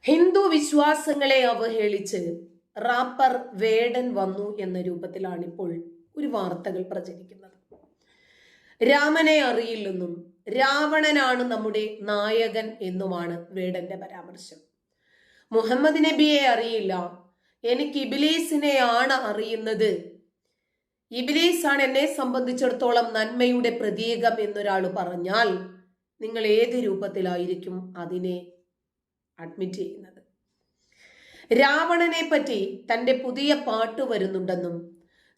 Hindu വിശ്വാസങ്ങളെ അവഹേളിച്ച് wrapper വേടൻ വന്നു എന്ന രൂപത്തിലാണ് ഇപ്പോൾ ഒരു വാർത്തകൾ പ്രചരിക്കുന്നത്. രാമനെ അറിയില്ലെന്നും രാവണനാണ് നമ്മുടെ നായകൻ എന്നുമാണ് വേടന്റെ പരാമർശം. മുഹമ്മദ് നബിയെ അറിയില്ല, എനിക്ക് ഇബ്ലീസിനെയാണ് അറിയുന്നത്, ഇബ്ലീസാണ് എന്നെ സംബന്ധിച്ചിടത്തോളം നന്മയുടെ പ്രതീകം എന്നൊരാൾ പറഞ്ഞാൽ നിങ്ങൾ ഏത് രൂപത്തിലായിരിക്കും അതിനെ അഡ്മിറ്റ് ചെയ്യുന്നത്? രാവണനെ പറ്റി തൻ്റെ പുതിയ പാട്ട് വരുന്നുണ്ടെന്നും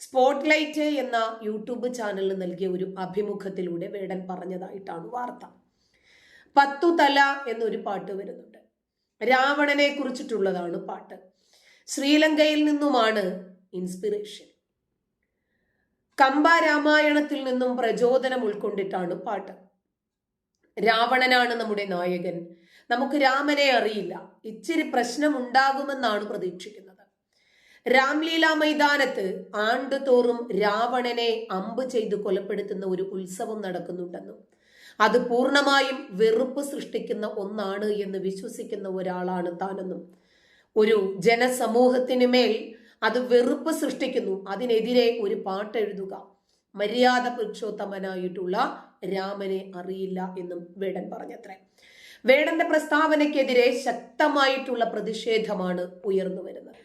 സ്പോട്ട്ലൈറ്റ് എന്ന യൂട്യൂബ് ചാനലിന് നൽകിയ ഒരു അഭിമുഖത്തിലൂടെ വേടൻ പറഞ്ഞതായിട്ടാണ് വാർത്ത. 10 തല എന്നൊരു പാട്ട് വരുന്നുണ്ട്. രാവണനെ കുറിച്ചിട്ടുള്ളതാണ് പാട്ട്. ശ്രീലങ്കയിൽ നിന്നുമാണ് ഇൻസ്പിറേഷൻ. കമ്പ രാമായണത്തിൽ നിന്നും പ്രചോദനം ഉൾക്കൊണ്ടിട്ടാണ് പാട്ട്. രാവണനാണ് നമ്മുടെ നായകൻ, നമുക്ക് രാമനെ അറിയില്ല, ഇച്ചിരി പ്രശ്നമുണ്ടാകുമെന്നാണ് പ്രതീക്ഷിക്കുന്നത്. രാംലീല മൈതാനത്ത് ആണ്ടുതോറും രാവണനെ അമ്പ് ചെയ്ത് കൊലപ്പെടുത്തുന്ന ഒരു ഉത്സവം നടക്കുന്നുണ്ടെന്നും അത് പൂർണ്ണമായും വെറുപ്പ് സൃഷ്ടിക്കുന്ന ഒന്നാണ് എന്ന് വിശ്വസിക്കുന്ന ഒരാളാണ് താനെന്നും ഒരു ജനസമൂഹത്തിന് മേൽ അത് വെറുപ്പ് സൃഷ്ടിക്കുന്നു, അതിനെതിരെ ഒരു പാട്ടെഴുതുക, മര്യാദ പുരുഷോത്തമനായിട്ടുള്ള രാമനെ അറിയില്ല എന്നും വേടൻ പറഞ്ഞത്രേ. വേടന്റെ പ്രസ്താവനയ്ക്കെതിരെ ശക്തമായിട്ടുള്ള പ്രതിഷേധമാണ് ഉയർന്നു വരുന്നത്.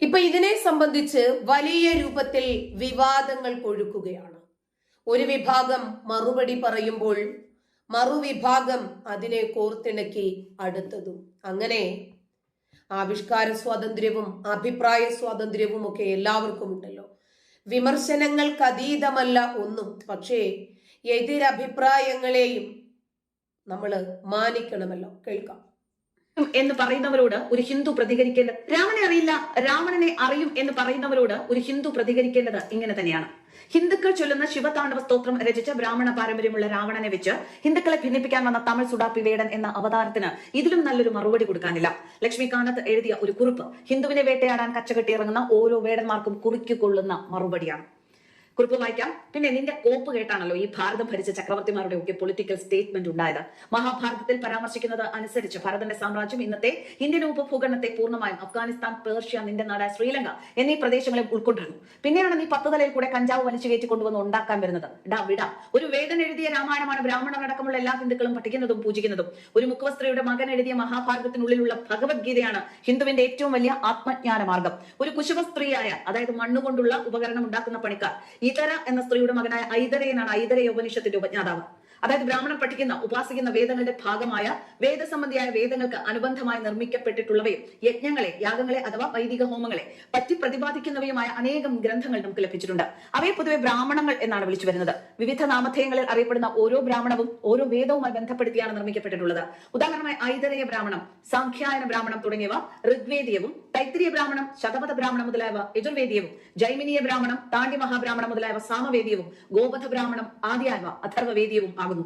ഇപ്പൊ ഇതിനെ സംബന്ധിച്ച് വലിയ രൂപത്തിൽ വിവാദങ്ങൾ കൊഴുക്കുകയാണ്. ഒരു വിഭാഗം മറുപടി പറയുമ്പോൾ മറുവിഭാഗം അതിനെ കോർത്തിണക്കി അടുത്തതും. അങ്ങനെ ആവിഷ്കാര സ്വാതന്ത്ര്യവും അഭിപ്രായ സ്വാതന്ത്ര്യവും ഒക്കെ എല്ലാവർക്കും ഉണ്ടല്ലോ. വിമർശനങ്ങൾക്ക് അതീതമല്ല ഒന്നും. പക്ഷേ എതിരഭിപ്രായങ്ങളെയും നമ്മൾ മാനിക്കണമല്ലോ. കേൾക്കാം. എന്ന് പറയുന്നവരോട് ഒരു ഹിന്ദു പ്രതികരിക്കേണ്ടത്, രാമനെ അറിയില്ല രാവണനെ അറിയും എന്ന് പറയുന്നവരോട് ഒരു ഹിന്ദു പ്രതികരിക്കേണ്ടത് ഇങ്ങനെ തന്നെയാണ്. ഹിന്ദുക്കൾ ചൊല്ലുന്ന ശിവതാണ്ഡവ സ്തോത്രം രചിച്ച ബ്രാഹ്മണ പാരമ്പര്യമുള്ള രാവണനെ വെച്ച് ഹിന്ദുക്കളെ ഭിന്നിപ്പിക്കാൻ വന്ന തമിഴ് സുഡാപ്പി വേടൻ എന്ന അവതാരത്തിന് ഇതിലും നല്ലൊരു മറുപടി കൊടുക്കാനില്ല. ലക്ഷ്മികാന്തത്ത് എഴുതിയ ഒരു കുറിപ്പ് ഹിന്ദുവിനെ വേട്ടയാടാൻ കച്ചകെട്ടിയിറങ്ങുന്ന ഓരോ വേടന്മാർക്കും കുറിക്കൊള്ളുന്ന മറുപടിയാണ്. കുറിപ്പ് വായിക്കാം. പിന്നെ നിന്റെ കോപ്പ് കേട്ടാണല്ലോ ഈ ഭാരതം ഭരിച്ച ചക്രവർത്തിമാരുടെ ഒക്കെ പൊളിറ്റിക്കൽ സ്റ്റേറ്റ്മെന്റ് ഉണ്ടായത്. മഹാഭാരതത്തിൽ പരാമർശിക്കുന്നത് അനുസരിച്ച് ഭാരതന്റെ സാമ്രാജ്യം ഇന്നത്തെ ഇന്ത്യൻ ഉപഭൂഖണ്ഡത്തെ പൂർണ്ണമായും അഫ്ഗാനിസ്ഥാൻ, പേർഷ്യ, നിന്റെ നാടായ ശ്രീലങ്ക എന്നീ പ്രദേശങ്ങളെ ഉൾക്കൊണ്ടിരുന്നു. പിന്നെയാണ് നീ 10 തലയിൽ കൂടെ കഞ്ചാവ് വലിച്ചു കയറ്റി കൊണ്ടുവന്ന് ഉണ്ടാക്കാൻ വരുന്നത്. ഒരു വേടൻ എഴുതിയ രാമായണമാണ് ബ്രാഹ്മണരടക്കമുള്ള എല്ലാ ഹിന്ദുക്കളും പഠിക്കുന്നതും പൂജിക്കുന്നതും. ഒരു മുഖവസ്ത്രയുടെ മകൻ എഴുതിയ മഹാഭാരതത്തിനുള്ളിലുള്ള ഭഗവത്ഗീതയാണ് ഹിന്ദുവിന്റെ ഏറ്റവും വലിയ ആത്മജ്ഞാന മാർഗം. ഒരു കുശവസ്ത്രീയായ, അതായത് മണ്ണുകൊണ്ടുള്ള ഉപകരണം ഉണ്ടാക്കുന്ന പണിക്കാർ ഇതര എന്ന സ്ത്രീയുടെ മകനായ ഐതരയനാണ് ഐതരയ ഉപനിഷത്തിന്റെ ഉപജ്ഞാതാവ്. അതായത് ബ്രാഹ്മണൻ പഠിക്കുന്ന ഉപാസിക്കുന്ന വേദങ്ങളുടെ ഭാഗമായ വേദസംബന്ധിയായ വേദങ്ങൾക്ക് അനുബന്ധമായി നിർമ്മിക്കപ്പെട്ടിട്ടുള്ളവയും യജ്ഞങ്ങളെ, യാഗങ്ങളെ അഥവാ വൈദിക ഹോമങ്ങളെ പറ്റി പ്രതിപാദിക്കുന്നവയുമായ അനേകം ഗ്രന്ഥങ്ങൾ നമുക്ക് ലഭിച്ചിട്ടുണ്ട്. അവയെ പൊതുവെ ബ്രാഹ്മണങ്ങൾ എന്നാണ് വിളിച്ചു വരുന്നത്. വിവിധ നാമധേയങ്ങളിൽ അറിയപ്പെടുന്ന ഓരോ ബ്രാഹ്മണവും ഓരോ വേദവുമായി ബന്ധപ്പെടുത്തിയാണ് നിർമ്മിക്കപ്പെട്ടിട്ടുള്ളത്. ഉദാഹരണമായി ഐതരയ ബ്രാഹ്മണം, സാഖ്യായന ബ്രാഹ്മണം തുടങ്ങിയവ ഋഗ്വേദീയവും, തൈത്തിരീയ ബ്രാഹ്മണം, ശതപഥ ബ്രാഹ്മണം മുതലായവ യജുർവേദീയവും, ജൈമിനീയ ബ്രാഹ്മണം, താണ്ഡ്യ മഹാബ്രാഹ്മണം മുതലായവ സാമവേദീയവും, ഗോപഥ ബ്രാഹ്മണം ആദ്യായവ അഥർവവേദീയവും ആകുന്നു.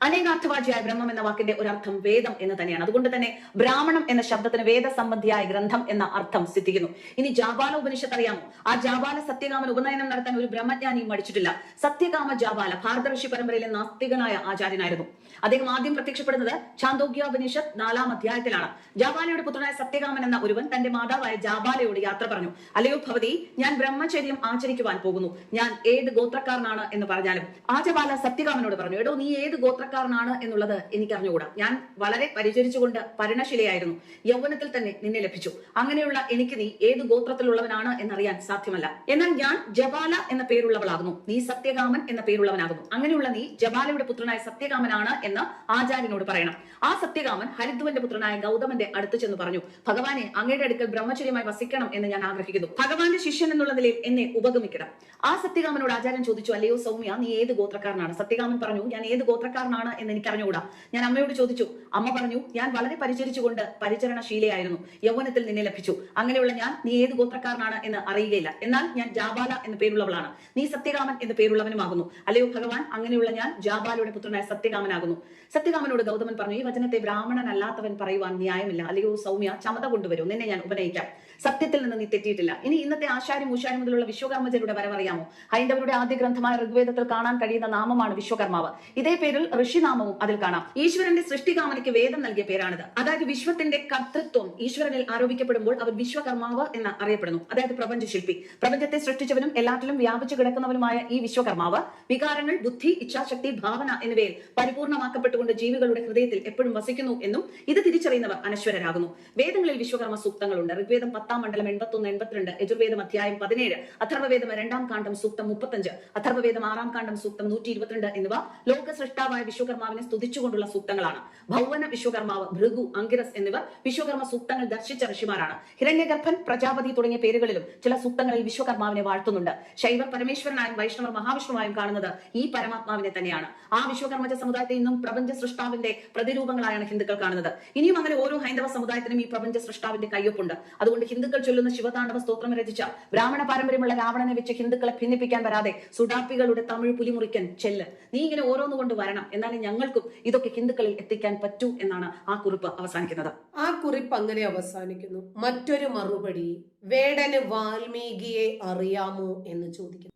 അനേകാർത്ഥവാചിയായ ബ്രഹ്മം എന്ന വാക്കിന്റെ ഒരർത്ഥം വേദം എന്ന് തന്നെയാണ്. അതുകൊണ്ട് തന്നെ ബ്രാഹ്മണം എന്ന ശബ്ദത്തിന് വേദസംബന്ധിയായ ഗ്രന്ഥം എന്ന അർത്ഥം സിദ്ധിക്കുന്നു. ഇനി ജാബാല ഉപനിഷത്ത് അറിയാമോ? ആ ജാബാല സത്യകാമൻ ഉപനയനം നടത്താൻ ഒരു ബ്രഹ്മജ്ഞാനിയും മടിച്ചിട്ടില്ല. സത്യകാമ ജാബാല ഭാരത ഋഷി പരമ്പരയിലെ നാസ്തികനായ ആചാര്യനായിരുന്നു. അദ്ദേഹം ആദ്യം പ്രത്യക്ഷപ്പെടുന്നത് ഛാന്തോഗ്യോപനിഷത്ത് 4-ാം അധ്യായത്തിലാണ്. ജാബാലയുടെ പുത്രനായ സത്യകാമൻ എന്ന ഒരുവൻ തന്റെ മാതാവായ ജാബാലയോട് യാത്ര പറഞ്ഞു. അല്ലയോ ഭവതി, ഞാൻ ബ്രഹ്മചര്യം ആചരിക്കുവാൻ പോകുന്നു, ഞാൻ ഏത് ഗോത്രക്കാരനാണ് എന്ന് പറഞ്ഞാലും. ആ ജാബാല സത്യകാമനോട് പറഞ്ഞു, എടോ നീ ഏത് ഗോത്രക്കാരനാണ് എന്നുള്ളത് എനിക്ക് അറിഞ്ഞുകൂടാ. ഞാൻ വളരെ പരിചരിച്ചുകൊണ്ട് പരിണശിലയായിരുന്നു, യൗവനത്തിൽ തന്നെ നിന്നെ ലഭിച്ചു. അങ്ങനെയുള്ള എനിക്ക് നീ ഏത് ഗോത്രത്തിലുള്ളവനാണ് എന്നറിയാൻ സാധ്യമല്ല. എന്നാൽ ഞാൻ ജബാല എന്ന പേരുള്ളവളാകുന്നു, നീ സത്യകാമൻ എന്ന പേരുള്ളവനാകുന്നു. അങ്ങനെയുള്ള നീ ജബാലയുടെ പുത്രനായ സത്യകാമനാണ് എന്ന് ആചാര്യനോട് പറയണം. ആ സത്യകാമൻ ഹരിദ്വന്റെ പുത്രനായ ഗൗതമന്റെ അടുത്ത് ചെന്ന് പറഞ്ഞു, ഭഗവാനെ, അങ്ങയുടെ അടുക്കൽ ബ്രഹ്മചര്യമായി വസിക്കണം എന്ന് ഞാൻ ആഗ്രഹിക്കുന്നു. ഭഗവാന്റെ ശിഷ്യൻ എന്നുള്ള നിലയിൽ എന്നെ ഉപഗമിക്കണം. ആ സത്യകാമനോട് ആചാര്യൻ ചോദിച്ചു, അല്ലയോ സൗമ്യ, നീ ഏത് ഗോത്രക്കാരനാണ്? സത്യകാമൻ പറഞ്ഞു, ഞാൻ ഏത് ഗോത്രക്കാരനാണ് എന്ന് എനിക്ക് അറിഞ്ഞുകൂടാ. ഞാൻ അമ്മയോട് ചോദിച്ചു. അമ്മ പറഞ്ഞു, ഞാൻ വളരെ പരിചരിച്ചുകൊണ്ട് പരിചരണശീലയായിരുന്നു, യൗവനത്തിൽ നിന്നെ ലഭിച്ചു. അങ്ങനെയുള്ള ഞാൻ നീ ഏത് ഗോത്രക്കാരനാണ് എന്ന് അറിയുകയില്ല. എന്നാൽ ഞാൻ ജാബാല എന്ന പേരുള്ളവളാണ്, നീ സത്യകാമൻ എന്ന പേരുള്ളവനുമാകുന്നു. അല്ലയോ ഭഗവാൻ, അങ്ങനെയുള്ള ഞാൻ ജാബാലയുടെ പുത്രനായ സത്യകാമനാകുന്നു. സത്യകാമനോട് ഗൗതമൻ പറഞ്ഞു, ഈ വചനത്തെ ബ്രാഹ്മണനല്ലാത്തവൻ പറയുവാൻ ന്യായമില്ല. അല്ലയോ സൗമ്യ, ചമത കൊണ്ടുവരൂ, നിന്നെ ഞാൻ ഉപനയിക്കാം. സത്യത്തിൽ നിന്ന് നീ തെറ്റിയിട്ടില്ല. ഇനി ഇന്നത്തെ ആശാരി മൂശാരി മുതലുള്ള വിശ്വകർമ്മജരുടെ വരവറിയാമോ? ഹൈന്ദവരുടെ ആദ്യ ഗ്രന്ഥമായ ഋഗ്വേദത്തിൽ കാണാൻ കഴിയുന്ന നാമമാണ് വിശ്വകർമാവ്. ഇതേ പേരിൽ ഋഷിനാമവും അതിൽ കാണാം. ഈശ്വരന്റെ സൃഷ്ടികാമനയ്ക്ക് വേദം നൽകിയ പേരാണിത്. അതായത് വിശ്വത്തിന്റെ കർത്തൃത്വം ഈശ്വരനിൽ ആരോപിക്കപ്പെടുമ്പോൾ അവൻ വിശ്വകർമാവ് എന്ന് അറിയപ്പെടുന്നു. അതായത് പ്രപഞ്ചശില്പി. പ്രപഞ്ചത്തെ സൃഷ്ടിച്ചവനും എല്ലാറ്റിലും വ്യാപിച്ചു കിടക്കുന്നവനുമായ ഈ വിശ്വകർമാവ് വികാരങ്ങൾ, ബുദ്ധി, ഇച്ഛാശക്തി, ഭാവന എന്നിവയിൽ പരിപൂർണമാക്കപ്പെട്ടുകൊണ്ട് ജീവികളുടെ ഹൃദയത്തിൽ എപ്പോഴും വസിക്കുന്നു എന്നും ഇത് തിരിച്ചറിയുന്നവർ അനശ്വരരാകുന്നു. വേദങ്ങളിൽ വിശ്വകർമ്മ സൂക്തങ്ങളുണ്ട്. ഋഗ്വേദം 10-ാം മണ്ഡലം 81-82, യജുർവേദം അധ്യായം 17, അഥർവവേദം 2-ാം കാണ്ഡം സൂക്തം 35, അഥർവവേദം 6-ാം കാണ്ഡം സൂക്തം 122 എന്നിവ ലോക സൃഷ്ടാവായ വിശ്വകർമാവിനെ സ്തുതിച്ചുകൊണ്ടുള്ള സൂക്തങ്ങളാണ്. ഭൗവന വിശ്വകർമാവ്, ഭൃഗു, അങ്കിരസ് എന്നിവർ വിശ്വകർമ്മ സൂക്തങ്ങൾ ദർശിച്ച ഋഷിമാരാണ്. ഹിരണ്യഗർഭൻ, പ്രജാപതി തുടങ്ങിയ പേരുകളിലും ചില സൂക്തങ്ങളിൽ വിശ്വകർമാവിനെ വാഴ്ത്തുന്നുണ്ട്. ശൈവർ പരമേശ്വരനായും വൈഷ്ണവർ മഹാവിഷ്ണുവായും കാണുന്നത് ഈ പരമാത്മാവിനെ തന്നെയാണ്. ആ വിശ്വകർമ്മജ സമുദായത്തെ ഇന്നും പ്രപഞ്ച സൃഷ്ടാവിന്റെ പ്രതിരൂപങ്ങളായാണ് ഹിന്ദുക്കൾ കാണുന്നത്. ഇനിയും അങ്ങനെ ഓരോ ഹൈന്ദവ സമുദായത്തിനും ഈ പ്രപഞ്ച സൃഷ്ടാവിന്റെ കയ്യൊപ്പുണ്ട്. അതുകൊണ്ട് ഹിന്ദുക്കൾ ചൊല്ലുന്ന ശിവതാണ്ഡവ സ്തോത്രം രചിച്ച ബ്രാഹ്മണ പാരമ്പര്യമുള്ള രാവണനെ വെച്ച് ഹിന്ദുക്കളെ ഭിന്നിപ്പിക്കാൻ വരാതെ സുഡാപ്പികളുടെ തമിഴ് പുലിമുറിക്കൻ ചെല്ല്, നീ ഇങ്ങനെ ഓരോന്ന് കൊണ്ട് വരണം, എന്നാലും ഞങ്ങൾക്കും ഇതൊക്കെ ഹിന്ദുക്കളിൽ എത്തിക്കാൻ പറ്റൂ എന്നാണ് ആ കുറിപ്പ് അവസാനിക്കുന്നത്. ആ കുറിപ്പ് അങ്ങനെ അവസാനിക്കുന്നു. മറ്റൊരു മറുപടി, വേടന് വാൽമീകിയെ അറിയാമോ എന്ന് ചോദിക്കുന്നു.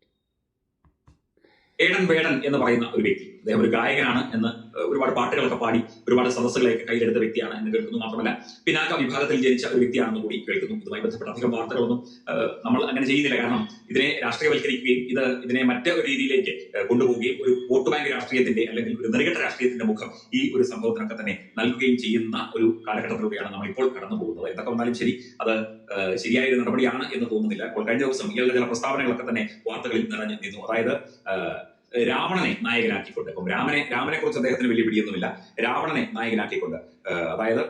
ഏടൻ വേടൻ എന്ന് പറയുന്ന ഒരു വ്യക്തി, അദ്ദേഹം ഒരു ഗായകനാണ് എന്ന് ഒരുപാട് പാട്ടുകളൊക്കെ പാടി ഒരുപാട് സദസ്സുകളെയൊക്കെ കയ്യിലെടുത്ത വ്യക്തിയാണ് എന്ന് കേൾക്കുന്നു. മാത്രമല്ല പിന്നാക്ക വിഭാഗത്തിൽ ജനിച്ച ഒരു വ്യക്തിയാണെന്ന് കൂടി കേൾക്കുന്നു. ഇതുമായി ബന്ധപ്പെട്ട അധികം വാർത്തകളൊന്നും നമ്മൾ അങ്ങനെ ചെയ്യുന്നില്ല. കാരണം ഇതിനെ രാഷ്ട്രീയവൽക്കരിക്കുകയും ഇതിനെ മറ്റൊരു രീതിയിലേക്ക് കൊണ്ടുപോവുകയും ഒരു വോട്ട് ബാങ്ക് രാഷ്ട്രീയത്തിന്റെ അല്ലെങ്കിൽ ഒരു നെറുകെട്ട രാഷ്ട്രീയത്തിന്റെ മുഖം ഈ ഒരു സംഭവത്തിനൊക്കെ തന്നെ നൽകുകയും ചെയ്യുന്ന ഒരു കാലഘട്ടത്തിലൂടെയാണ് നമ്മൾ ഇപ്പോൾ കടന്നു പോകുന്നത്. എന്തൊക്കെ വന്നാലും ശരി, അത് ശരിയായ ഒരു നടപടിയാണ് എന്ന് തോന്നുന്നില്ല. അപ്പോൾ കഴിഞ്ഞ ദിവസം ഇയാളുടെ ചില പ്രസ്താവനകളൊക്കെ തന്നെ വാർത്തകളിൽ നിറഞ്ഞു നിന്നു. അതായത് രാവണനെ നായകനാക്കിക്കൊണ്ട്, ഇപ്പം രാമനെ കുറിച്ച് അദ്ദേഹത്തിന് വലിയ പിടിയൊന്നുമില്ല, രാവണനെ നായകനാക്കിക്കൊണ്ട്, അതായത്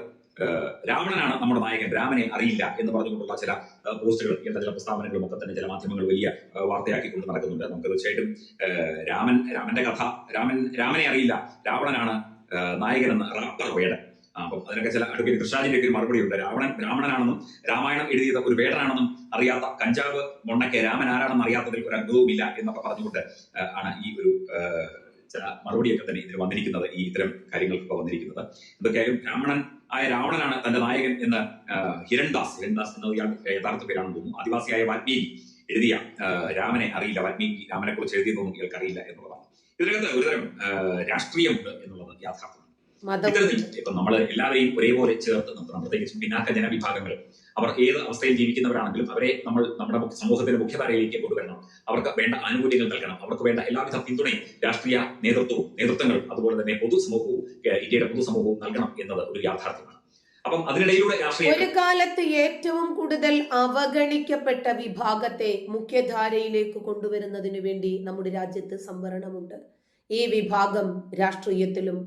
രാവണനാണ് നമ്മുടെ നായകൻ, രാമനെ അറിയില്ല എന്ന് പറഞ്ഞുകൊണ്ടുള്ള ചില പോസ്റ്റുകൾ, ഇങ്ങനത്തെ ചില പ്രസ്താവനകളും ഒക്കെ തന്നെ ചില മാധ്യമങ്ങൾ വലിയ വാർത്തയാക്കിക്കൊണ്ട് നടക്കുന്നുണ്ട്. നമുക്ക് തീർച്ചയായിട്ടും രാമന്റെ കഥ, രാമനെ അറിയില്ല, രാവണനാണ് നായകനെന്ന് റാപ്പർ വേടൻ. അപ്പം അതിനൊക്കെ ചില അഡ്വക്കേറ്റ് കൃഷ്ണാജിന്റെ ഒരു മറുപടി ഉണ്ട്. രാവണനാണെന്നും രാമായണം എഴുതിയത് ഒരു വേടനാണെന്നും അറിയാത്ത കഞ്ചാവ് മൊണ്ണയ്ക്ക് രാമൻ ആരാണെന്ന് അറിയാത്തതിൽ ഒരു അത്ഭുതവുമില്ല എന്നൊക്കെ പറഞ്ഞുകൊണ്ട് ആണ് ഈ ഒരു ചില മറുപടിയൊക്കെ തന്നെ ഇതിന് വന്നിരിക്കുന്നത്, ഈ ഇത്തരം കാര്യങ്ങൾക്കൊക്കെ വന്നിരിക്കുന്നത്. എന്തൊക്കെയായാലും രാവണനാണ് തന്റെ നായകൻ എന്ന് ഹിരൺദാസ് എന്നത് ഇയാളുടെ യഥാർത്ഥ പേരാണെന്ന് തോന്നുന്നു. ആദിവാസിയായ വാൽമീകി എഴുതിയ രാമനെ അറിയില്ല, വാൽമീകി രാമനെ കുറിച്ച് എഴുതിയതൊന്നും ഇയാൾക്ക് അറിയില്ല എന്നുള്ളതാണ്. ഇതിനകത്ത് ഒരുതരം രാഷ്ട്രീയമുണ്ട് എന്നുള്ളത് യാഥാർത്ഥ്യമാണ്. ഇത്തരത്തിൽ ഇപ്പൊ നമ്മൾ എല്ലാവരെയും ഒരേപോലെ ചേർത്ത് നിർത്തണം. പ്രത്യേകിച്ചും പിന്നാക്ക ജനവിഭാഗങ്ങൾ, അവർ ഏത് അവസ്ഥയിൽ ജീവിക്കുന്നവരാണെങ്കിലും അവരെ നമ്മൾ നമ്മുടെ സമൂഹത്തിന്റെ മുഖ്യധാരയിലേക്ക് കൊണ്ടുവരണം. അവർക്ക് വേണ്ട ആനുകൂല്യങ്ങൾ നൽകണം. അവർക്ക് വേണ്ട എല്ലാവിധ പിന്തുണയും രാഷ്ട്രീയ നേതൃത്വങ്ങളും അതുപോലെ തന്നെ പൊതുസമൂഹവും, ഇന്ത്യയുടെ പൊതുസമൂഹവും നൽകണം എന്നത് ഒരു യാഥാർത്ഥ്യമാണ്. അപ്പം അതിനിടയിലൂടെ ഒരു കാലത്ത് ഏറ്റവും കൂടുതൽ അവഗണിക്കപ്പെട്ട വിഭാഗത്തെ മുഖ്യധാരയിലേക്ക് കൊണ്ടുവരുന്നതിന് വേണ്ടി നമ്മുടെ രാജ്യത്ത് സംവരണമുണ്ട്. ഈ വിഭാഗം രാഷ്ട്രീയത്തിലും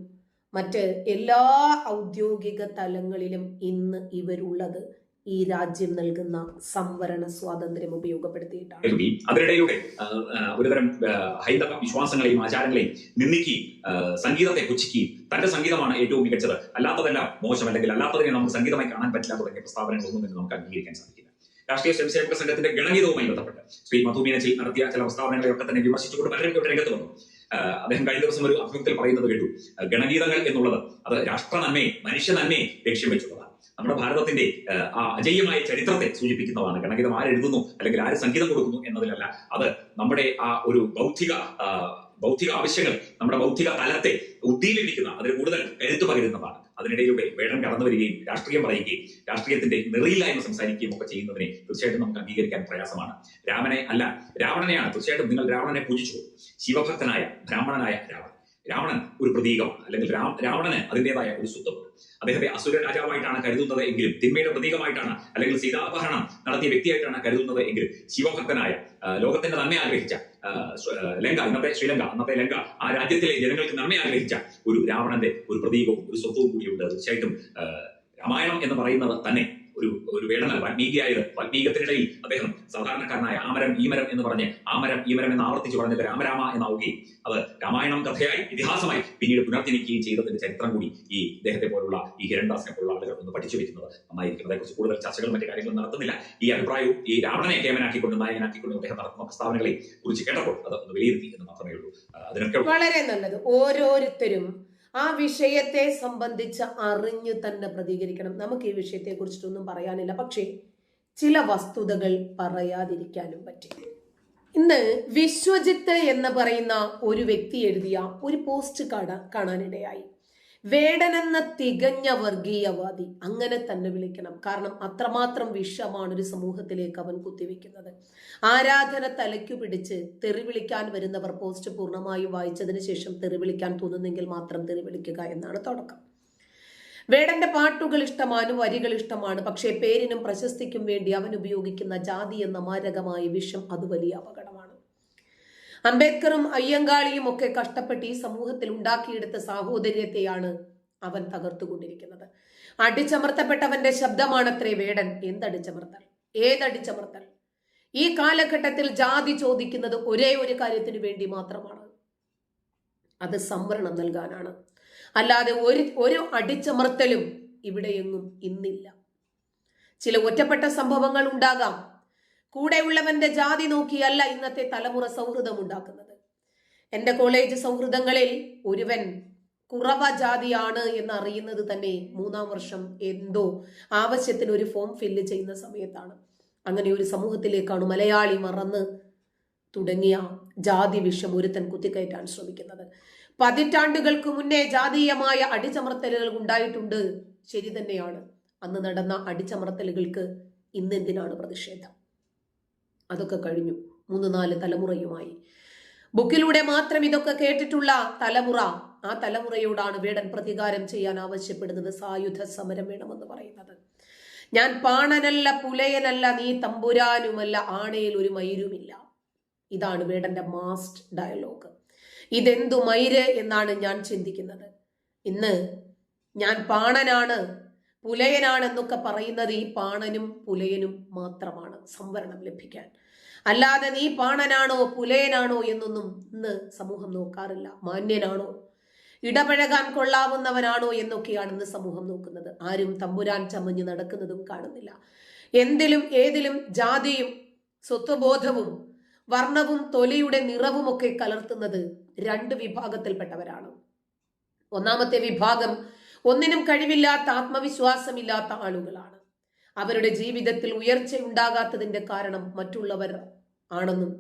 മറ്റ് എല്ലാ ഔദ്യോഗിക തലങ്ങളിലും ഇന്ന് ഇവരുള്ളത് ഈ രാജ്യം നൽകുന്ന സംവരണ സ്വാതന്ത്ര്യം ഉപയോഗപ്പെടുത്തിയിട്ടാണ്. അതിനിടയിലൂടെ ഒരുതരം ഹൈന്ദവ വിശ്വാസങ്ങളെയും ആചാരങ്ങളെയും നിന്ദിക്കുകയും സംഗീതത്തെ പുച്ഛിക്കുകയും തന്റെ സംഗീതമാണ് ഏറ്റവും മികച്ചത്, അല്ലാത്തതെല്ലാം മോശം, അല്ലെങ്കിൽ അല്ലാത്തതിനെ നമുക്ക് സംഗീതമായി കാണാൻ പറ്റില്ല തുടങ്ങിയ പ്രസ്താവനകളൊന്നും തന്നെ നമുക്ക് അംഗീകരിക്കാൻ സാധിക്കില്ല. രാഷ്ട്രീയ സ്വയംസേവക സംഘത്തിന്റെ ഗണഗീതവുമായി ബന്ധപ്പെട്ട് ശ്രീ മധുമീനച്ചിൽ നടത്തിയ ചില പ്രസ്താവനകളെയൊക്കെ തന്നെ വിമർശിച്ചുകൊണ്ട് പലരും രംഗത്ത് വന്നു. അദ്ദേഹം കഴിഞ്ഞ ദിവസം ഒരു അഭിമുഖത്തിൽ പറയുന്നത് കേട്ടു, ഗണഗീതങ്ങൾ എന്നുള്ളത് അത് രാഷ്ട്ര നന്മയെ, മനുഷ്യ നന്മയെ ലക്ഷ്യം വെച്ചുള്ളതാണ്. നമ്മുടെ ഭാരതത്തിന്റെ ആ അജയ്യമായ ചരിത്രത്തെ സൂചിപ്പിക്കുന്നതാണ്. ഗണഗീതം ആരെഴുതുന്നു അല്ലെങ്കിൽ ആര് സംഗീതം കൊടുക്കുന്നു എന്നതിലല്ല, അത് നമ്മുടെ ആ ഒരു ബൗദ്ധിക ആവശ്യങ്ങൾ, നമ്മുടെ ബൗദ്ധിക തലത്തെ ഉദ്ദീപിപ്പിക്കുന്ന, അതിന് കൂടുതൽ കരുത്തു പകരുന്നതാണ്. അതിനിടയിലൂടെ വേടൻ കടന്നു വരികയും രാഷ്ട്രീയം പറയുകയും രാഷ്ട്രീയത്തിന്റെ നിറയില്ലായ്മ സംസാരിക്കുകയും ഒക്കെ ചെയ്യുന്നതിനെ തീർച്ചയായിട്ടും നമുക്ക് അംഗീകരിക്കാൻ പ്രയാസമാണ്. രാവണനെയാണ് തീർച്ചയായിട്ടും നിങ്ങൾ രാവണനെ പൂജിച്ചു. ശിവഭക്തനായ ബ്രാഹ്മണനായ രാവണൻ ഒരു പ്രതീകമാണ്, അല്ലെങ്കിൽ രാവണന് അതിൻ്റെതായ ഒരു സ്വത്വമുണ്ട്. അദ്ദേഹത്തെ അസുര രാജാവായിട്ടാണ് കരുതുന്നത് എങ്കിലും, തിന്മയുടെ പ്രതീകമായിട്ടാണ് അല്ലെങ്കിൽ സീതാപഹരണം നടത്തിയ വ്യക്തിയായിട്ടാണ് കരുതുന്നത് എങ്കിലും, ശിവഭക്തനായ, ലോകത്തിന്റെ നന്മ ആഗ്രഹിച്ച ലങ്ക, ഇന്നത്തെ ശ്രീലങ്ക, അന്നത്തെ ലങ്ക, ആ രാജ്യത്തിലെ ജനങ്ങൾക്ക് നന്മ ആഗ്രഹിച്ച ഒരു രാവണന്റെ ഒരു പ്രതീകവും ഒരു സ്വത്വവും കൂടിയുണ്ട്. തീർച്ചയായിട്ടും രാമായണം എന്ന് പറയുന്നത് തന്നെ ഒരു വേടന വാൽമീകത്തിനിടയിൽ അദ്ദേഹം സാധാരണക്കാരനായ ആമരം ഈമരം എന്ന് പറഞ്ഞ് ആമരം ഈമരം എന്ന് ആവർത്തിച്ച് പറഞ്ഞത് രാമരാമ എന്നാവുകയും അത് രാമായണം കഥയായി, ഇതിഹാസമായി പിന്നീട് പുനർജനിക്കുകയും ചെയ്തതിന്റെ ചരിത്രം കൂടി ഈ ഇദ്ദേഹത്തെ പോലുള്ള ഈ ഹിരൺദാസിനെ പോലുള്ള ആളുകൾ ഒന്ന് പഠിച്ചു വെക്കുന്നത് നന്നായിരിക്കും. അതേക്കുറിച്ച് കൂടുതൽ ചർച്ചകളും മറ്റു കാര്യങ്ങളും നടത്തുന്നില്ല. ഈ അഭിപ്രായവും ഈ രാവണനെ കേമനാക്കിക്കൊണ്ട് നായകനാക്കിക്കൊണ്ട് അദ്ദേഹം നടത്തുന്ന പ്രസ്താവനകളെ കുറിച്ച് കേട്ടപ്പോൾ അത് ഒന്ന് വിലയിരുത്തി എന്ന് മാത്രമേ ഉള്ളൂ. അതിനൊക്കെ വളരെ നല്ലത്. ഓരോരുത്തരും ആ വിഷയത്തെ സംബന്ധിച്ച് അറിഞ്ഞു തന്നെ പ്രതികരിക്കണം. നമുക്ക് ഈ വിഷയത്തെ കുറിച്ചിട്ടൊന്നും പറയാനില്ല, പക്ഷേ ചില വസ്തുതകൾ പറയാതിരിക്കാനും പറ്റില്ല. ഇന്ന് വിശ്വജിത്ത് എന്ന് പറയുന്ന ഒരു വ്യക്തി എഴുതിയ ഒരു പോസ്റ്റ് കാണാനിടയായി. വേടൻ എന്ന തികഞ്ഞ വർഗീയവാദി, അങ്ങനെ തന്നെ വിളിക്കണം. കാരണം അത്രമാത്രം വിഷമാണ് ഒരു സമൂഹത്തിലേക്ക് അവൻ കുത്തിവെക്കുന്നത്. ആരാധന തലയ്ക്കു പിടിച്ച് തെറി വിളിക്കാൻ വരുന്നവർ പോസ്റ്റ് പൂർണ്ണമായും വായിച്ചതിന് ശേഷം തെറി വിളിക്കാൻ തോന്നുന്നെങ്കിൽ മാത്രം തെറി വിളിക്കുക എന്നാണ് തുടക്കം. വേടന്റെ പാട്ടുകൾ ഇഷ്ടമാണ്, വരികൾ ഇഷ്ടമാണ്. പക്ഷേ പേരിനും പ്രശസ്തിക്കും വേണ്ടി അവൻ ഉപയോഗിക്കുന്ന ജാതി എന്ന മാരകമായ വിഷം അത് വലിയ അപകടമാണ്. അംബേദ്കറും അയ്യങ്കാളിയും ഒക്കെ കഷ്ടപ്പെട്ട് ഈ സമൂഹത്തിൽ ഉണ്ടാക്കിയെടുത്ത സാഹോദര്യത്തെയാണ് അവൻ തകർത്തുകൊണ്ടിരിക്കുന്നത്. അടിച്ചമർത്തപ്പെട്ടവന്റെ ശബ്ദമാണത്രേ വേടൻ. എന്തടിച്ചമർത്തൽ, ഏതടിച്ചമർത്തൽ? ഈ കാലഘട്ടത്തിൽ ജാതി ചോദിക്കുന്നത് ഒരേ ഒരു കാര്യത്തിന് വേണ്ടി മാത്രമാണ്, അത് സംവരണം നൽകാനാണ്. അല്ലാതെ ഒരു അടിച്ചമർത്തലും ഇവിടെയെങ്ങും ഇന്നില്ല. ചില ഒറ്റപ്പെട്ട സംഭവങ്ങൾ ഉണ്ടാകാം. കൂടെയുള്ളവന്റെ ജാതി നോക്കിയല്ല ഇന്നത്തെ തലമുറ സൗഹൃദം ഉണ്ടാക്കുന്നത്. എൻ്റെ കോളേജ് സൗഹൃദങ്ങളിൽ ഒരുവൻ കുറവ ജാതിയാണ് എന്ന് അറിയുന്നത് തന്നെ 3-ാം വർഷം എന്തോ ആവശ്യത്തിന് ഒരു ഫോം ഫില്ല് ചെയ്യുന്ന സമയത്താണ്. അങ്ങനെ ഒരു സമൂഹത്തിലേക്കാണ് മലയാളി മറന്ന് തുടങ്ങിയ ജാതി വിഷം ഒരുത്തൻ കുത്തിക്കയറ്റാൻ ശ്രമിക്കുന്നത്. പതിറ്റാണ്ടുകൾക്ക് മുന്നേ ജാതീയമായ അടിച്ചമർത്തലുകൾ ഉണ്ടായിട്ടുണ്ട്, ശരി തന്നെയാണ്. അന്ന് നടന്ന അടിച്ചമർത്തലുകൾക്ക് ഇന്നെന്തിനാണ് പ്രതിഷേധം? അതൊക്കെ കഴിഞ്ഞു. 3-4 തലമുറയുമായി ബുക്കിലൂടെ മാത്രം ഇതൊക്കെ കേട്ടിട്ടുള്ള തലമുറ, ആ തലമുറയോടാണ് വേടൻ പ്രതികാരം ചെയ്യാൻ ആവശ്യപ്പെടുന്നത്. സായുധ സമരം വേണമെന്ന് പറയുന്നത്. ഞാൻ പാണനല്ല, പുലയനല്ല, നീ തമ്പുരാനുമല്ല, ആണയിൽ ഒരു മയിരുമില്ല. ഇതാണ് വേടന്റെ മാസ്റ്റ് ഡയലോഗ്. ഇതെന്തു മൈര് എന്നാണ് ഞാൻ ചിന്തിക്കുന്നത്. ഇന്ന് ഞാൻ പാണനാണ്, പുലയനാണെന്നൊക്കെ പറയുന്നത് ഈ പാണനും പുലയനും മാത്രമാണ് സംവരണം ലഭിക്കാൻ. അല്ലാതെ നീ പാണനാണോ പുലയനാണോ എന്നൊന്നും ഇന്ന് സമൂഹം നോക്കാറില്ല. മാന്യനാണോ, ഇടപഴകാൻ കൊള്ളാവുന്നവനാണോ എന്നൊക്കെയാണ് ഇന്ന് സമൂഹം നോക്കുന്നത്. ആരും തമ്പുരാൻ ചമഞ്ഞ് നടക്കുന്നതും കാണുന്നില്ല. എന്തിലും ഏതിലും ജാതിയും സ്വത്വബോധവും വർണ്ണവും തൊലിയുടെ നിറവുമൊക്കെ കലർത്തുന്നത് 2 വിഭാഗത്തിൽപ്പെട്ടവരാണ്. ഒന്നാമത്തെ വിഭാഗം ഒന്നിനും കഴിവില്ലാത്ത, ആത്മവിശ്വാസമില്ലാത്ത ആളുകളാണ്. അവരുടെ ജീവിതത്തിൽ ഉയർച്ച ഉണ്ടാകാത്തതിന്റെ കാരണം മറ്റുള്ളവർ ആണെന്നും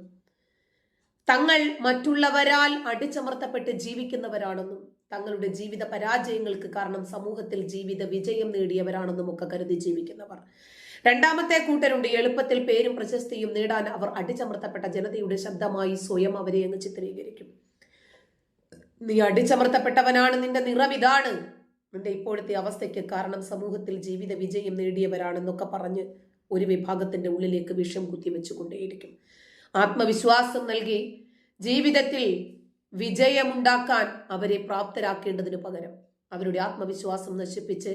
തങ്ങൾ മറ്റുള്ളവരാൽ അടിച്ചമർത്തപ്പെട്ട് ജീവിക്കുന്നവരാണെന്നും തങ്ങളുടെ ജീവിത പരാജയങ്ങൾക്ക് കാരണം സമൂഹത്തിൽ ജീവിത വിജയം നേടിയവരാണെന്നും ഒക്കെ കരുതി ജീവിക്കുന്നവർ. രണ്ടാമത്തെ കൂട്ടരുണ്ട്. എളുപ്പത്തിൽ പേരും പ്രശസ്തിയും നേടാൻ അവർ അടിച്ചമർത്തപ്പെട്ട ജനതയുടെ ശബ്ദമായി സ്വയം അവരെ അങ്ങ് ചിത്രീകരിക്കും. നീ അടിച്ചമർത്തപ്പെട്ടവനാണ്, നിന്റെ നിറവിതാണ്, നിന്റെ ഇപ്പോഴത്തെ അവസ്ഥയ്ക്ക് കാരണം സമൂഹത്തിൽ ജീവിത വിജയം നേടിയവരാണെന്നൊക്കെ പറഞ്ഞ് ഒരു വിഭാഗത്തിന്റെ ഉള്ളിലേക്ക് വിഷം കുത്തിവെച്ചുകൊണ്ടേയിരിക്കും. ആത്മവിശ്വാസം നൽകി ജീവിതത്തിൽ വിജയമുണ്ടാക്കാൻ അവരെ പ്രാപ്തരാക്കേണ്ടതിന് പകരം അവരുടെ ആത്മവിശ്വാസം നശിപ്പിച്ച്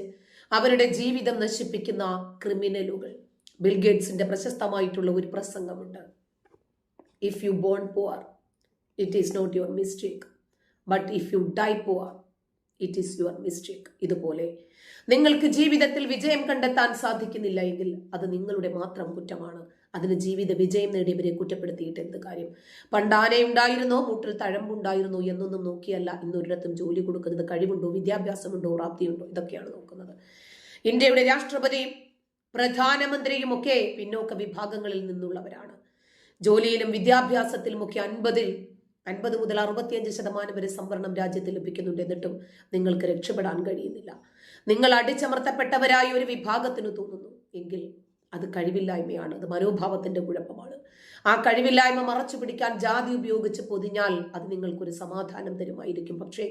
അവരുടെ ജീവിതം നശിപ്പിക്കുന്ന ക്രിമിനലുകൾ. ബിൽഗേറ്റ്സിന്റെ പ്രശസ്തമായിട്ടുള്ള ഒരു പ്രസംഗമുണ്ട്. If you born poor it is not your mistake, but if you die poor it is your mistake. ഇതുപോലെ നിങ്ങൾക്ക് ജീവിതത്തിൽ വിജയം കണ്ടെത്താൻ സാധിക്കുന്നില്ല എങ്കിൽ അത് നിങ്ങളുടെ മാത്രം കുറ്റമാണ്. അതിന് ജീവിത വിജയം നേടിയവരെ കുറ്റപ്പെടുത്തിയിട്ട് എന്ത് കാര്യം? പണ്ടാനയുണ്ടായിരുന്നോ, മൂട്ടിൽ തഴമ്പുണ്ടായിരുന്നോ എന്നൊന്നും നോക്കിയല്ല ഇന്നൊരിടത്തും ജോലി കൊടുക്കുന്നത്. കഴിവുണ്ടോ, വിദ്യാഭ്യാസമുണ്ടോ, പ്രാപ്തിയുണ്ടോ, ഇതൊക്കെയാണ് നോക്കുന്നത്. ഇന്ത്യയുടെ രാഷ്ട്രപതിയും പ്രധാനമന്ത്രിയും ഒക്കെ പിന്നോക്ക വിഭാഗങ്ങളിൽ നിന്നുള്ളവരാണ്. ജോലിയിലും വിദ്യാഭ്യാസത്തിലും ഒക്കെ 50 മുതൽ 65% വരെ സംവരണം രാജ്യത്ത് ലഭിക്കുന്നുണ്ട്. എന്നിട്ടും നിങ്ങൾക്ക് രക്ഷപ്പെടാൻ കഴിയുന്നില്ല. നിങ്ങൾ അടിച്ചമർത്തപ്പെട്ടവരായ ഒരു വിഭാഗത്തിന് തോന്നുന്നു എങ്കിൽ അത് കഴിവില്ലായ്മയാണ്, അത് മനോഭാവത്തിന്റെ കുഴപ്പമാണ്. ആ കഴിവില്ലായ്മ മറച്ചു പിടിക്കാൻ ജാതി ഉപയോഗിച്ച് പൊതിഞ്ഞാൽ അത് നിങ്ങൾക്കൊരു സമാധാനം തരുമായിരിക്കും. പക്ഷേ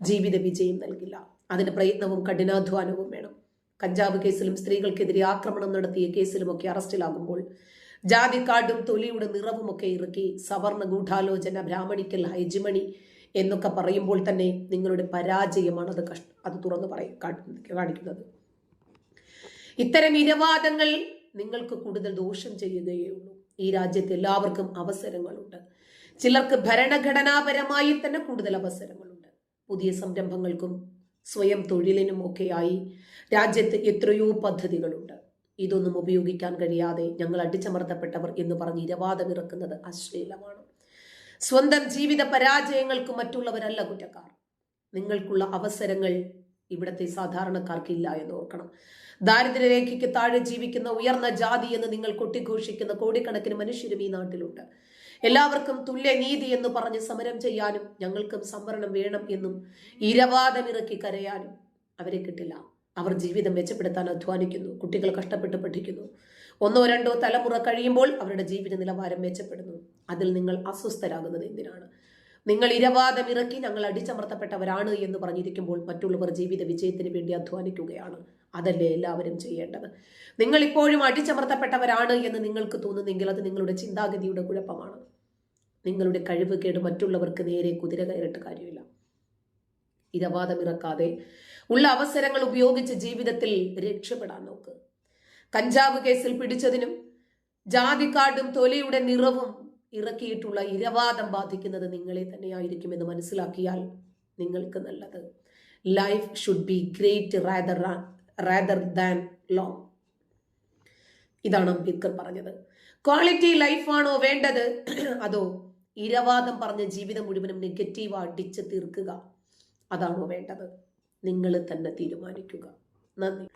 ജീവിത വിജയം നൽകില്ല. അതിന് പ്രയത്നവും കഠിനാധ്വാനവും വേണം. കഞ്ചാവ് കേസിലും സ്ത്രീകൾക്കെതിരെ ആക്രമണം നടത്തിയ കേസിലുമൊക്കെ അറസ്റ്റിലാകുമ്പോൾ ജാതി കാർഡും തൊലിയുടെ നിറവുമൊക്കെ ഇറക്കി സവർണ ഗൂഢാലോചന, ബ്രാഹ്മണിക്കൽ, ഹൈജിമണി എന്നൊക്കെ പറയുമ്പോൾ തന്നെ നിങ്ങളുടെ പരാജയമാണ് അത് തുറന്നു കാണിക്കുന്നത്. ഇത്തരം ഇരവാദങ്ങൾ നിങ്ങൾക്ക് കൂടുതൽ ദോഷം ചെയ്യുകയേ ഉള്ളൂ. ഈ രാജ്യത്ത് എല്ലാവർക്കും അവസരങ്ങളുണ്ട്. ചിലർക്ക് ഭരണഘടനാപരമായി തന്നെ കൂടുതൽ അവസരങ്ങളുണ്ട്. പുതിയ സംരംഭങ്ങൾക്കും സ്വയം തൊഴിലിനും ഒക്കെയായി രാജ്യത്ത് എത്രയോ പദ്ധതികളുണ്ട്. ഇതൊന്നും ഉപയോഗിക്കാൻ കഴിയാതെ ഞങ്ങൾ അടിച്ചമർത്തപ്പെട്ടവർ എന്ന് പറഞ്ഞ് ഇരവാദം ഇറക്കുന്നത് അശ്ലീലമാണ്. സ്വന്തം ജീവിത പരാജയങ്ങൾക്ക് മറ്റുള്ളവരല്ല കുറ്റക്കാർ. നിങ്ങൾക്കുള്ള അവസരങ്ങൾ ഇവിടത്തെ സാധാരണക്കാർക്കില്ല എന്ന് ഓർക്കണം. ദാരിദ്ര്യരേഖയ്ക്ക് താഴെ ജീവിക്കുന്ന ഉയർന്ന ജാതി എന്ന് നിങ്ങൾ കൊട്ടിഘോഷിക്കുന്ന കോടിക്കണക്കിന് മനുഷ്യരും ഈ നാട്ടിലുണ്ട്. എല്ലാവർക്കും തുല്യനീതി എന്ന് പറഞ്ഞ് സമരം ചെയ്യാനും ഞങ്ങൾക്കും സംവരണം വേണം എന്നും ഇരവാദമിറക്കി കരയാനും അവരെ കിട്ടില്ല. അവർ ജീവിതം മെച്ചപ്പെടുത്താൻ അധ്വാനിക്കുന്നു. കുട്ടികൾ കഷ്ടപ്പെട്ട് പഠിക്കുന്നു. 1 or 2 തലമുറ കഴിയുമ്പോൾ അവരുടെ ജീവിത നിലവാരം മെച്ചപ്പെടുന്നു. അതിൽ നിങ്ങൾ അസ്വസ്ഥരാകുന്നത് എന്തിനാണ്? നിങ്ങൾ ഇരവാദം ഇറക്കി ഞങ്ങൾ അടിച്ചമർത്തപ്പെട്ടവരാണ് എന്ന് പറഞ്ഞിരിക്കുമ്പോൾ മറ്റുള്ളവർ ജീവിത വിജയത്തിന് വേണ്ടി അധ്വാനിക്കുകയാണ്. അതല്ലേ എല്ലാവരും ചെയ്യേണ്ടത്? നിങ്ങൾ ഇപ്പോഴും അടിച്ചമർത്തപ്പെട്ടവരാണ് എന്ന് നിങ്ങൾക്ക് തോന്നുന്നെങ്കിൽ അത് നിങ്ങളുടെ ചിന്താഗതിയുടെ കുഴപ്പമാണ്. നിങ്ങളുടെ കഴിവ് കേട് മറ്റുള്ളവർക്ക് നേരെ കുതിര കയറിട്ട് കാര്യമില്ല. ഇരവാദം ഇറക്കാതെ ഉള്ള അവസരങ്ങൾ ഉപയോഗിച്ച് ജീവിതത്തിൽ രക്ഷപ്പെടാൻ നോക്ക്. കഞ്ചാവ് കേസിൽ പിടിച്ചതിനും ജാതിക്കാർഡും തൊലിയുടെ നിറവും ഇറക്കിയിട്ടുള്ള ഇരവാദം ബാധിക്കുന്നത് നിങ്ങളെ തന്നെയായിരിക്കുമെന്ന് മനസ്സിലാക്കിയാൽ നിങ്ങൾക്ക് നല്ലത്. Life should be great rather than long. ഇതാണ് അംബേദ്കർ പറഞ്ഞത്. ക്വാളിറ്റി ലൈഫാണോ വേണ്ടത്, അതോ ഇരവാദം പറഞ്ഞ ജീവിതം മുഴുവനും നെഗറ്റീവ് അടിച്ച് തീർക്കുക അതാണോ വേണ്ടത്? നിങ്ങൾ തന്നെ തീരുമാനിക്കുക. നന്ദി.